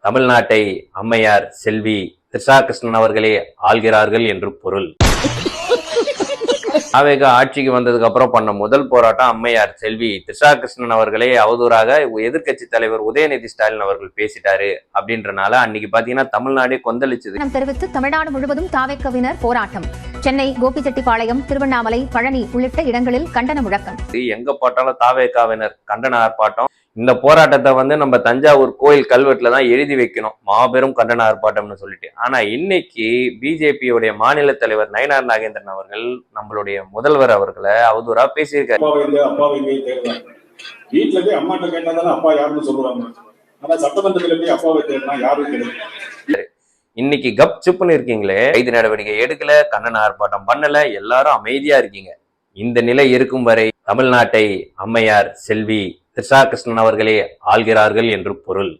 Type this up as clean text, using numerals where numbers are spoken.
தமிழ்நாட்டை அம்மையார் செல்வி திரிஷா கிருஷ்ணன் அவர்களே ஆள்கிறார்கள் என்று பொருள். தாவேக ஆட்சிக்கு வந்ததுக்கு அப்புறம் பண்ண முதல் போராட்டம் அம்மையார் செல்வி திரிஷா கிருஷ்ணன் அவர்களே அவதூறாக எதிர்கட்சி தலைவர் உதயநிதி ஸ்டாலின் அவர்கள் பேசிட்டாரு அப்படின்றனால அன்னைக்கு பாத்தீங்கன்னா தமிழ்நாடே கொந்தளிச்சது. தெரிவித்து தமிழ்நாடு முழுவதும் தாவேக்கவினர் போராட்டம். சென்னை, கோபிச்செட்டிப்பாளையம், திருவண்ணாமலை, பழனி உள்ளிட்ட இடங்களில் கண்டன முழக்கம். எங்க போட்டாலும் தாவேக்காவினர் கண்டன ஆர்ப்பாட்டம். இந்த போராட்டத்தை நம்ம தஞ்சாவூர் கோயில் கல்வெட்டுல தான் எழுதி வைக்கணும், மாபெரும் கண்டன ஆர்ப்பாட்டம்னு சொல்லிட்டு. ஆனா இன்னைக்கு பிஜேபியோடைய மாநில தலைவர் நயினார் நாகேந்திரன் அவர்கள் நம்மளுடைய முதல்வர் அவர்களை அவதூறா பேசியிருக்காரு. வீட்டுல போய் அம்மாட்ட கேட்டாதானே அப்பா யாருன்னு சொல்லுவாங்க. ஆனா சட்டமன்றத்துல போய் அப்பாவை தேடினா யாரும் கிடையாது. இன்னைக்கு கப் சிப்புன்னு இருக்கீங்களே, கைது நடவடிக்கை எடுக்கல, கண்டன ஆர்ப்பாட்டம் பண்ணல, எல்லாரும் அமைதியா இருக்கீங்க. இந்த நிலை இருக்கும் வரை தமிழ்நாட்டை அம்மையார் செல்வி திரிஷா கிருஷ்ணன் அவர்களே ஆள்கிறார்கள் என்று பொருள்.